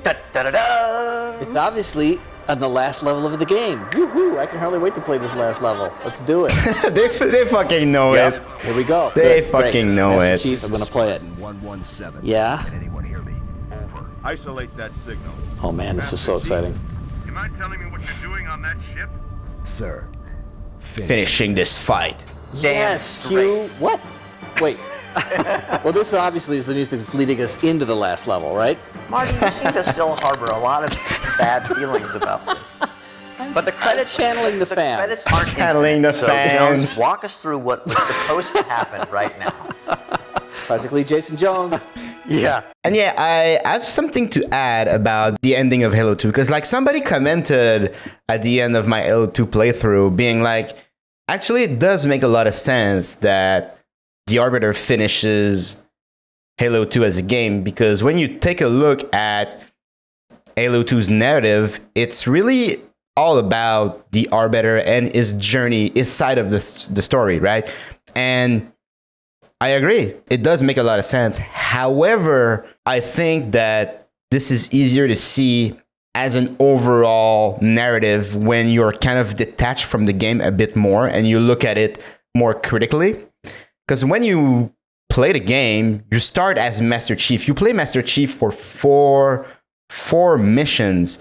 da, da, da.
It's obviously on the last level of the game. Woohoo! I can hardly wait to play this last level. Let's do it.
they fucking know it.
Here we go.
They
Good,
fucking
great.
know
Master
it.
Chief, I'm gonna play it.
117.
Yeah.
Can anyone hear me? Over. Isolate that signal.
Oh man, this is so exciting.
You mind telling me what you're doing on that ship? Sir.
Finishing this fight.
Yes, Q. What? Wait. Well, this obviously is the music that's leading us into the last level, right?
Marty, you seem to still harbor a lot of bad feelings about this. But the credits
channeling the fans.
Credits aren't
Channeling the
so
fans.
Jones, walk us through what was supposed to happen right now.
Practically Jason Jones.
Yeah.
And yeah, I have something to add about the ending of Halo 2, because like somebody commented at the end of my Halo 2 playthrough being like, actually it does make a lot of sense that the Arbiter finishes Halo 2 as a game, because when you take a look at Halo 2's narrative, it's really all about the Arbiter and his journey, his side of the story, right? And I agree. It does make a lot of sense. However, I think that this is easier to see as an overall narrative when you're kind of detached from the game a bit more and you look at it more critically. Because when you play the game, you start as Master Chief. You play Master Chief for four missions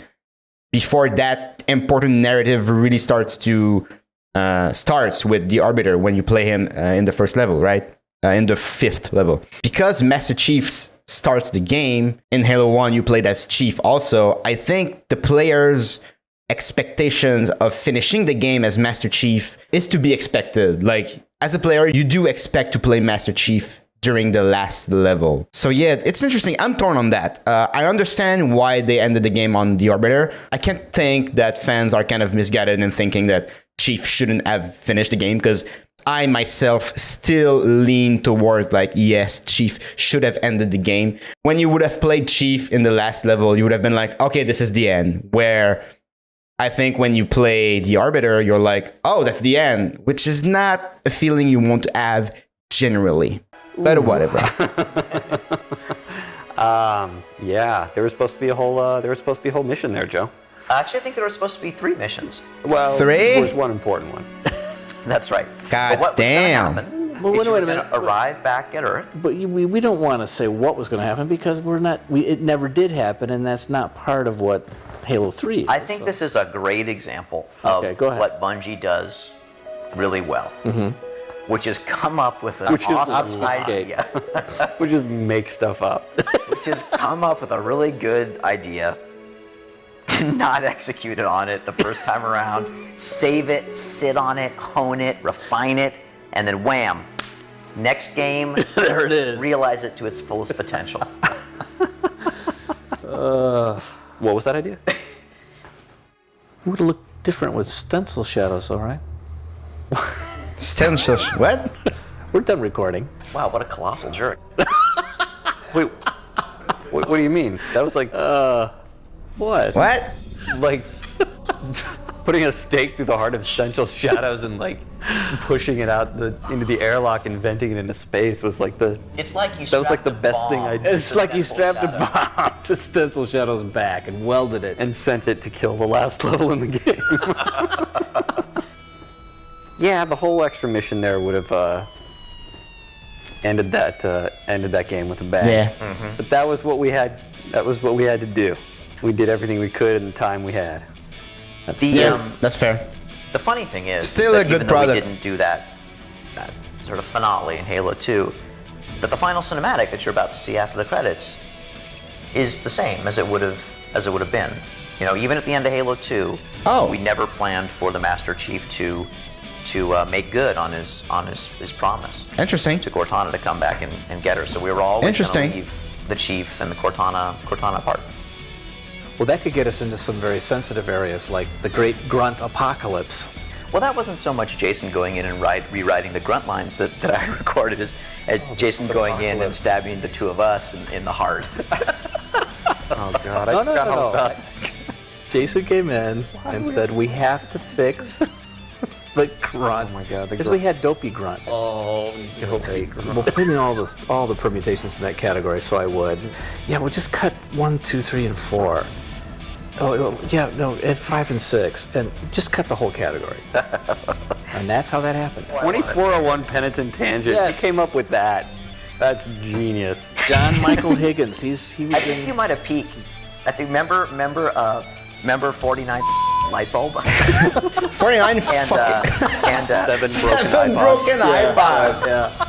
before that important narrative really starts with the Arbiter when you play him in the first level, right? In the 5th level. Because Master Chief starts the game, in Halo 1 you played as Chief also, I think the player's expectations of finishing the game as Master Chief is to be expected. Like, as a player, you do expect to play Master Chief during the last level. So yeah, it's interesting. I'm torn on that. I understand why they ended the game on the Arbiter. I can't think that fans are kind of misguided in thinking that Chief shouldn't have finished the game, because I myself still lean towards like, yes, Chief should have ended the game. When you would have played Chief in the last level, you would have been like, okay, this is the end. Where I think when you play the Arbiter, you're like, oh, that's the end, which is not a feeling you want to have generally. But whatever.
Yeah, there was supposed to be a whole mission there, Joe.
Actually, I think there were supposed to be 3 missions.
Well,
3?
There was one important one.
That's right.
God
but what
damn.
was going to happen
Well,
is
wait
you
a
were
minute.
going to arrive back at Earth.
But we don't want to say what was going to happen because it never did happen, and that's not part of what Halo 3 is.
I think this is a great example of
go ahead.
what Bungie does really well, which is come up with an
Which is
awesome idea.
Which is make stuff up.
Which is come up with a really good idea, not execute it on it the first time around, save it, sit on it, hone it, refine it, and then wham, next game,
There it is.
realize it to its fullest potential.
What was that idea?
It would have looked different with stencil shadows, all right?
Stencil. What?
We're done recording.
Wow, what a colossal jerk.
Wait, what do you mean? That was like,
What?
What?
like putting a stake through the heart of Stencil Shadows and like pushing it out into the airlock and venting it into space was like the.
It's like you
That was like
strapped
the
a
best thing
bomb
I did.
to
It's like you
Stencil
strapped a
Shadow.
bomb to Stencil Shadow's back and welded it.
And sent it to kill the last level in the game. Yeah, the whole extra mission there would have ended that game with a bang.
Yeah.
But that was what we had. That was what we had to do. We did everything we could in the time we had.
That's fair.
The funny thing is,
Still
that
a good
even though
product.
we didn't do that sort of finale in Halo 2, that the final cinematic that you're about to see after the credits is the same as it would have been. You know, even at the end of Halo 2, we never planned for the Master Chief to make good on his promise.
Interesting.
To Cortana to come back and get her. So we were always going to leave the Chief and the Cortana apart.
Well, that could get us into some very sensitive areas, like the Great Grunt Apocalypse.
Well, that wasn't so much Jason going in and rewriting the grunt lines that I recorded as Jason going in and stabbing the two of us in the heart.
Oh God!
No. Jason came in and said, "We have to fix the grunt."
Oh my God!
Because we had Dopey Grunt.
Oh, Dopey
Grunt. Well, play me all the permutations in that category, so I would. Yeah, we'll just cut 1, 2, 3, and 4. Oh, yeah, no, and 5 and 6, and just cut the whole category. And that's how that happened.
2401 Penitent Tangent.
Yes.
He came up with that. That's genius.
John Michael Higgins. He was
I think you might have peaked. I think remember 49 light bulb
49
and
fucking
7
broken iPod.
Yeah.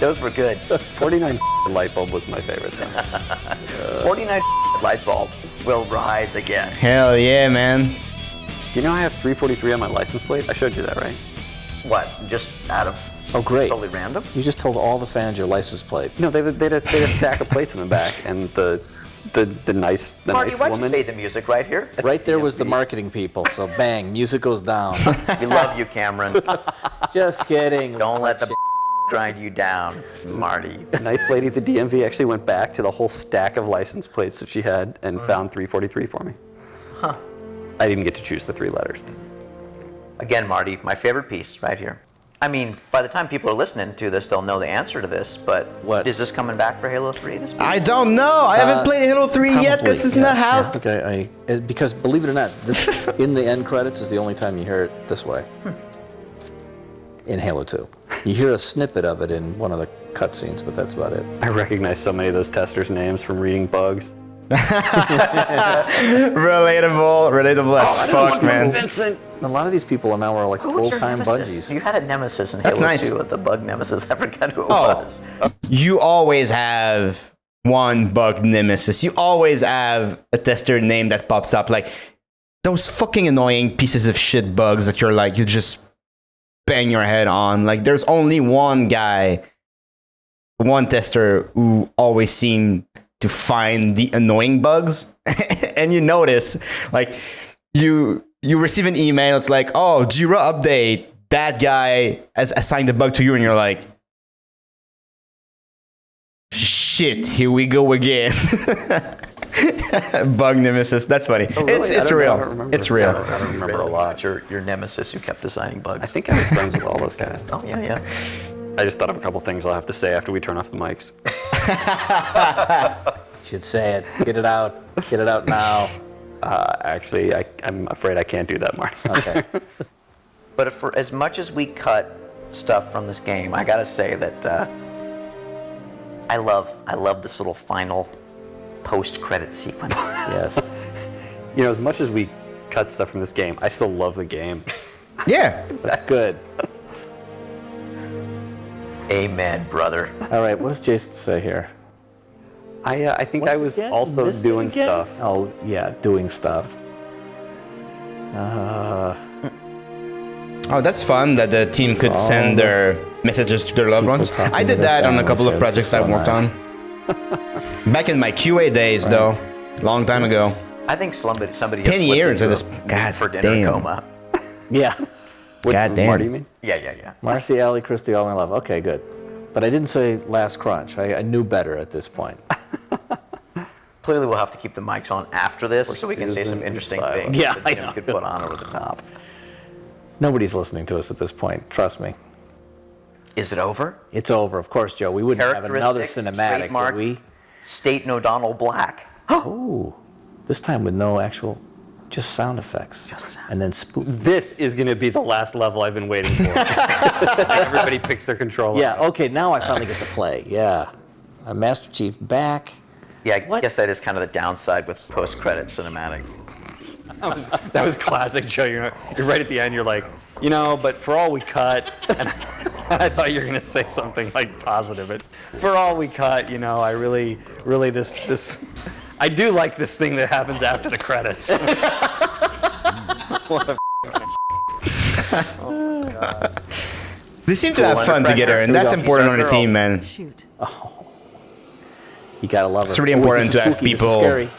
those were good.
49 light bulb was my favorite thing.
49 light bulb will rise again.
Hell yeah, man.
Do you know I have 343 on my license plate? I showed you that, right?
What? Just out of
Oh, great.
totally random?
You just told all the fans your license plate.
No, they had a stack of plates in the back, and the nice
Marty, why'd
woman.
you fade the music right here?
Right there was the marketing people, so bang, music goes down.
We love you, Cameron.
Just kidding.
Don't let the grind you down, Marty.
The nice lady at the DMV actually went back to the whole stack of license plates that she had and found 343 for me.
Huh.
I didn't get to choose the 3 letters.
Again, Marty, my favorite piece right here. I mean, by the time people are listening to this, they'll know the answer to this, but
What?
Is this coming back for Halo 3? This piece?
I don't know. I haven't played Halo 3 yet. This is not how.
I think because believe it or not, this in the end credits is the only time you hear it this way. In Halo 2. You hear a snippet of it in one of the cutscenes, but that's about it.
I recognize so many of those testers' names from reading bugs.
Relatable as fuck, man.
Vincent!
A lot of these people now are like
Who was your
full-time
nemesis?
Bungies.
You had a nemesis in
That's
Halo
nice.
2, the bug nemesis. I forgot who it
Oh.
was.
You always have one bug nemesis. You always have a tester name that pops up. Like those fucking annoying pieces of shit bugs that you're like, you just bang your head on. Like there's only one guy, one tester who always seemed to find the annoying bugs. And you notice, like, you receive an email, it's like, oh, Jira update, that guy has assigned the bug to you, and you're like, shit, here we go again. Bug nemesis, that's funny.
Oh, really?
It's
I
real.
don't remember.
It's real.
I don't remember a lot.
Your nemesis who kept assigning bugs.
I think I was friends with all those guys.
Oh, yeah.
I just thought of a couple things I'll have to say after we turn off the mics.
Should say it. Get it out. Get it out now.
Actually, I'm afraid I can't do that, Marty.
Okay.
But for as much as we cut stuff from this game, I gotta say that I love this little final post-credit sequence.
Yes.
You know, as much as we cut stuff from this game, I still love the game.
Yeah.
That's good.
Amen, brother.
All right, what does Jason say here?
I think
What
I was
again?
also
Missed it
doing
again?
stuff.
Oh, yeah, doing stuff.
Oh, that's fun that the team could send their messages to their loved ones. I did that on a couple of projects I worked on. Back in my QA days, though. Long time ago.
I think somebody
10 years of this.
God
God
dinner
damn.
coma.
Yeah.
God damn.
Marty, you mean?
Yeah.
Marcy, Allie, Christy, all my love. Okay, good. But I didn't say last crunch. I knew better at this point.
Clearly, we'll have to keep the mics on after this so we can say some interesting things
Yeah,
that
I
Tim
know.
could put on over the top.
Nobody's listening to us at this point. Trust me.
Is it over?
It's over. Of course, Joe. We wouldn't have another
Characteristic,
cinematic,
trademark,
would we?
State and O'Donnell Black.
Ooh. This time with no actual, just sound effects.
Just sound.
And then spook.
This is going to be the last level I've been waiting for. Everybody picks their controller.
Yeah, okay, now I finally get to play. Yeah. Master Chief back.
Yeah, I
What?
guess that is kind of the downside with post-credit cinematics.
That was classic, Joe. You're right at the end. You're like, but for all we cut, and I thought you were going to say something like positive. But for all we cut, I really, this, I do like this thing that happens after the credits. What a
They seem to have
Cool,
fun
under
together,
pressure.
and that's
He's
important
our
on a
girl.
team, man.
Shoot.
You gotta love
It's
her.
really
Oh, wait,
important
this is
to have
spooky, this is
people-
scary.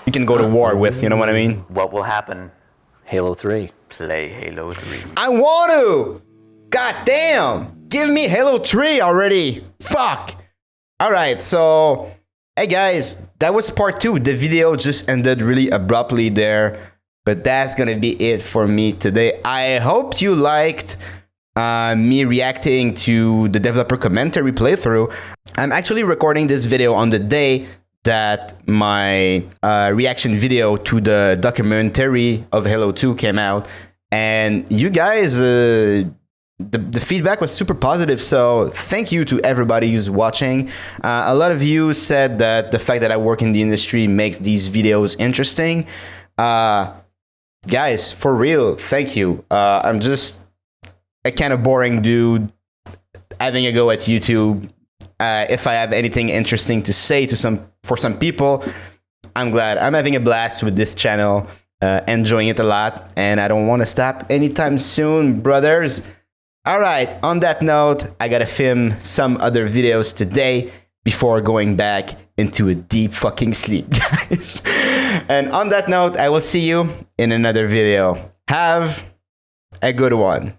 You can go to war with, you know what I mean?
What will happen?
Halo 3.
Play Halo 3.
I want to! God damn! Give me Halo 3 already! Fuck! Alright, so... Hey guys, that was part 2. The video just ended really abruptly there. But that's gonna be it for me today. I hope you liked me reacting to the developer commentary playthrough. I'm actually recording this video on the day that my reaction video to the documentary of Halo 2 came out. And you guys, the feedback was super positive, so thank you to everybody who's watching. A lot of you said that the fact that I work in the industry makes these videos interesting. Guys, for real, thank you. I'm just a kind of boring dude having a go at YouTube. If I have anything interesting to say for some people, I'm glad. I'm having a blast with this channel, enjoying it a lot, and I don't want to stop anytime soon, brothers. All right, on that note, I gotta film some other videos today before going back into a deep fucking sleep, guys. And on that note, I will see you in another video. Have a good one.